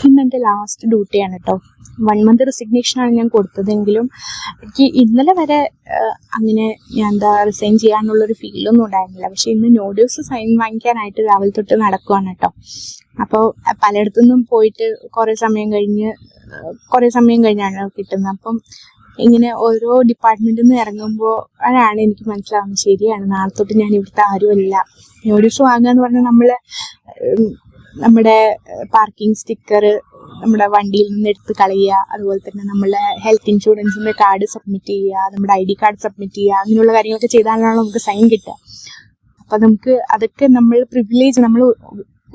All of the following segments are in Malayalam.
ഇന്ന് എൻ്റെ ലാസ്റ്റ് ഡ്യൂട്ടിയാണ് കേട്ടോ. 1 month റെസിഗ്നേഷനാണ് ഞാൻ കൊടുത്തതെങ്കിലും എനിക്ക് ഇന്നലെ വരെ അങ്ങനെ ഞാൻ റിസൈൻ ചെയ്യാനുള്ളൊരു ഫീലൊന്നും ഉണ്ടായിരുന്നില്ല. പക്ഷെ ഇന്ന് നോട്യൂസ് സൈൻ വാങ്ങിക്കാനായിട്ട് രാവിലെ തൊട്ട് നടക്കുവാണ് കേട്ടോ. അപ്പോൾ പലയിടത്തു നിന്നും പോയിട്ട് കുറേ സമയം കഴിഞ്ഞാണ് കിട്ടുന്നത്. അപ്പം ഇങ്ങനെ ഓരോ ഡിപ്പാർട്ട്മെന്റിൽ നിന്ന് ഇറങ്ങുമ്പോൾ ആണ് എനിക്ക് മനസ്സിലാവുന്നത് ശരിയാണ്, നാളെ തൊട്ട് ഞാൻ ഇവിടുത്തെ ആരുമല്ല. നോട്യൂസ് വാങ്ങുക എന്ന് പറഞ്ഞാൽ നമ്മുടെ പാർക്കിംഗ് സ്റ്റിക്കർ നമ്മുടെ വണ്ടിയിൽ നിന്ന് എടുത്ത് കളയുക, അതുപോലെ തന്നെ നമ്മളെ ഹെൽത്ത് ഇൻഷുറൻസിന്റെ കാർഡ് സബ്മിറ്റ് ചെയ്യുക, നമ്മുടെ ID കാർഡ് സബ്മിറ്റ് ചെയ്യുക, അങ്ങനെയുള്ള കാര്യങ്ങളൊക്കെ ചെയ്താലാണ് നമുക്ക് സൈൻ കിട്ടുക. അപ്പം നമുക്ക് അതൊക്കെ നമ്മൾ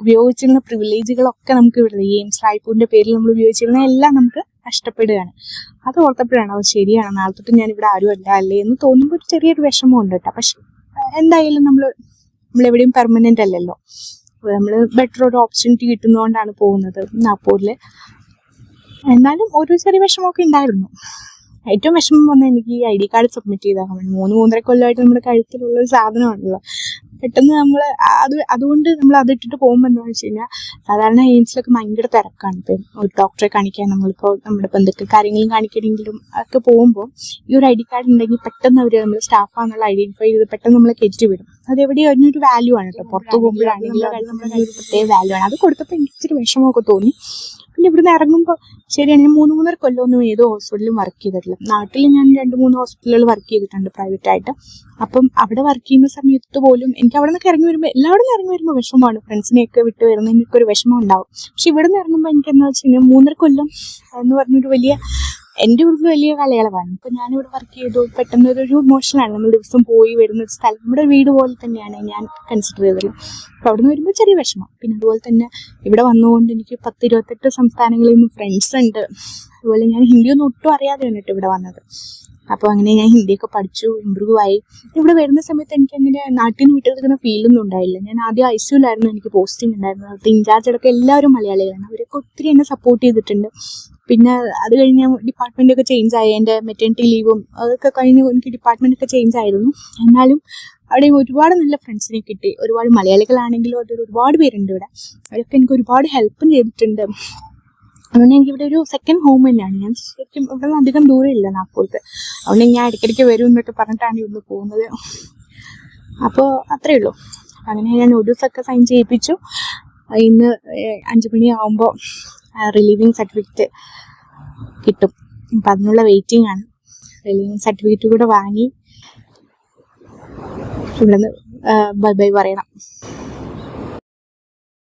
ഉപയോഗിച്ചിരുന്ന പ്രിവിലേജുകളൊക്കെ നമുക്ക് ഇവിടെ എയിംസ് റായ്പൂരിന്റെ പേരിൽ നമ്മൾ ഉപയോഗിച്ചിരുന്ന എല്ലാം നമുക്ക് നഷ്ടപ്പെടുകയാണ്. അത് ഓർത്തപ്പോഴാണ് അത് ശരിയാണ്, നാളെ തൊട്ട് ഞാൻ ഇവിടെ ആരും അല്ലേ എന്ന് തോന്നുമ്പോൾ ഒരു ചെറിയൊരു വിഷമം ഉണ്ട് കേട്ടോ. പക്ഷെ എന്തായാലും നമ്മളെവിടെയും പെർമനന്റ് അല്ലല്ലോ. നമ്മൾ ബെറ്റർ ഒരു ഓപ്പർച്യൂണിറ്റി കിട്ടുന്നതുകൊണ്ടാണ് പോകുന്നത് നാഗ്പൂരിൽ. എന്നാലും ഒരു ചെറിയ വിഷമമൊക്കെ ഉണ്ടായിരുന്നു. ഏറ്റവും വിഷമം വന്നാൽ എനിക്ക് ഈ ID കാർഡ് സബ്മിറ്റ് ചെയ്താൽ 3-3.5 കൊല്ലമായിട്ട് നമ്മുടെ കഴുത്തിലുള്ള ഒരു സാധനമാണല്ലോ. പെട്ടെന്ന് അതുകൊണ്ട് നമ്മൾ അതിട്ടിട്ട് പോകുമ്പോൾ എന്താണെന്ന് വെച്ച് കഴിഞ്ഞാൽ, സാധാരണ എയിംസിലൊക്കെ ഭയങ്കര തിരക്കാണ്. ഇപ്പം ഒരു ഡോക്ടറെ കാണിക്കാൻ നമ്മളിപ്പോൾ നമ്മുടെ ബന്ധുക്കൾ കാര്യങ്ങളും കാണിക്കണമെങ്കിലും ഒക്കെ പോകുമ്പോൾ ഈ ഒരു ID കാർഡ് ഉണ്ടെങ്കിൽ പെട്ടെന്ന് അവർ നമ്മൾ സ്റ്റാഫാണെന്നുള്ള ഐഡന്റിഫൈ ചെയ്ത് പെട്ടെന്ന് നമ്മളെ കയറ്റി വിടും. അതെവിടെയും അതിനൊരു വാല്യൂ ആണ് കേട്ടോ. പുറത്ത് പോകുമ്പോഴാണെങ്കിലും ഒരു പ്രത്യേക വാല്യൂ ആണ്. അത് കൊടുത്തപ്പോൾ എനിക്ക് ഇച്ചിരി വിഷമമൊക്കെ തോന്നി. പിന്നെ ഇവിടുന്ന് ഇറങ്ങുമ്പോൾ ശരിയാണ്, ഞാൻ 3-3.5 കൊല്ലമൊന്നും ഏതോ ഹോസ്പിറ്റലിലും വർക്ക് ചെയ്തിട്ടില്ല. നാട്ടിൽ ഞാൻ 2-3 ഹോസ്പിറ്റലുകൾ വർക്ക് ചെയ്തിട്ടുണ്ട് പ്രൈവറ്റായിട്ട്. അപ്പം അവിടെ വർക്ക് ചെയ്യുന്ന സമയത്ത് പോലും എനിക്ക് അവിടെ നിന്നൊക്കെ ഇറങ്ങി വരുമ്പോൾ എല്ലാവരും ഇറങ്ങി വരുമ്പോൾ വിഷമമാണ്. ഫ്രണ്ട്സിനെയൊക്കെ വിട്ട് വരുന്നതിനൊക്കെ ഒരു വിഷമം ഉണ്ടാവും. പക്ഷെ ഇവിടെ നിന്ന് ഇറങ്ങുമ്പോൾ എനിക്ക് എന്താ വെച്ച് കഴിഞ്ഞാൽ 3.5 കൊല്ലം എന്ന് പറഞ്ഞൊരു എൻ്റെ ഉള്ളിൽ വലിയ കാലയളവാണ്. ഇപ്പം ഞാനിവിടെ വർക്ക് ചെയ്തു, പെട്ടെന്ന് ഒരു ഇമോഷനാണ്. നമ്മൾ ദിവസം പോയി വരുന്ന ഒരു സ്ഥലം നമ്മുടെ വീട് പോലെ തന്നെയാണ് ഞാൻ കൺസിഡർ ചെയ്തത്. അപ്പോൾ അവിടെ നിന്ന് വരുമ്പോൾ ചെറിയ വിഷമം. പിന്നെ അതുപോലെ തന്നെ ഇവിടെ വന്നുകൊണ്ട് എനിക്ക് 10-28 സംസ്ഥാനങ്ങളിൽ നിന്ന് ഫ്രണ്ട്സ് ഉണ്ട്. അതുപോലെ ഞാൻ ഹിന്ദിയൊന്നും ഒട്ടും അറിയാതെ വന്നിട്ട് ഇവിടെ വന്നത്. അപ്പോൾ അങ്ങനെ ഞാൻ ഹിന്ദിയൊക്കെ പഠിച്ചു, ഇമ്പ്രൂവ് ആയി. ഇവിടെ വരുന്ന സമയത്ത് എനിക്ക് അങ്ങനെ നാട്ടിൽ നിന്ന് വിട്ടെടുക്കുന്ന ഫീലൊന്നും ഉണ്ടായില്ല. ഞാൻ ആദ്യം ICUലായിരുന്നു എനിക്ക് പോസ്റ്റിംഗ് ഉണ്ടായിരുന്നത്. അവിടുത്തെ ഇൻചാർജ് അടക്കം എല്ലാവരും മലയാളികളാണ്. അവരൊക്കെ ഒത്തിരി എന്നെ സപ്പോർട്ട് ചെയ്തിട്ടുണ്ട്. പിന്നെ അത് കഴിഞ്ഞ് ഡിപ്പാർട്ട്മെന്റ് ഒക്കെ ചേഞ്ച് ആയി. എൻ്റെ മെറ്റേണിറ്റി ലീവും അതൊക്കെ കഴിഞ്ഞ് എനിക്ക് ഡിപ്പാർട്ട്മെന്റ് ഒക്കെ ചേഞ്ച് ആയിരുന്നു. എന്നാലും അവിടെ ഒരുപാട് നല്ല ഫ്രണ്ട്സിനെ കിട്ടി. ഒരുപാട് മലയാളികളാണെങ്കിലും ഒരുപാട് പേരുണ്ട് ഇവിടെ. അവരൊക്കെ എനിക്ക് ഒരുപാട് ഹെൽപ്പും ചെയ്തിട്ടുണ്ട്. അതുകൊണ്ട് എനിക്ക് ഇവിടെ ഒരു സെക്കൻഡ് ഹോം തന്നെയാണ്. ഞാൻ ശരിക്കും ഇവിടെ നിന്ന് അധികം ദൂരം ഇല്ല നാഗ്പൂർക്ക്. അതുകൊണ്ട് ഞാൻ ഇടയ്ക്കിടയ്ക്ക് വരും എന്നൊക്കെ പറഞ്ഞിട്ടാണ് ഇവിടുന്ന് പോകുന്നത്. അപ്പോൾ അത്രയേ ഉള്ളൂ. അങ്ങനെ ഞാൻ നോട്യൂസൊക്കെ സൈൻ ചെയ്യിപ്പിച്ചു. ഇന്ന് 5 മണിയാവുമ്പോൾ റിലീവിങ് സർട്ടിഫിക്കറ്റ് കിട്ടും. അപ്പം അതിനുള്ള വെയിറ്റിംഗ് ആണ്. റിലീവിങ് സർട്ടിഫിക്കറ്റ് കൂടെ വാങ്ങി ഇവിടെ നിന്ന് ബൈ പറയണം.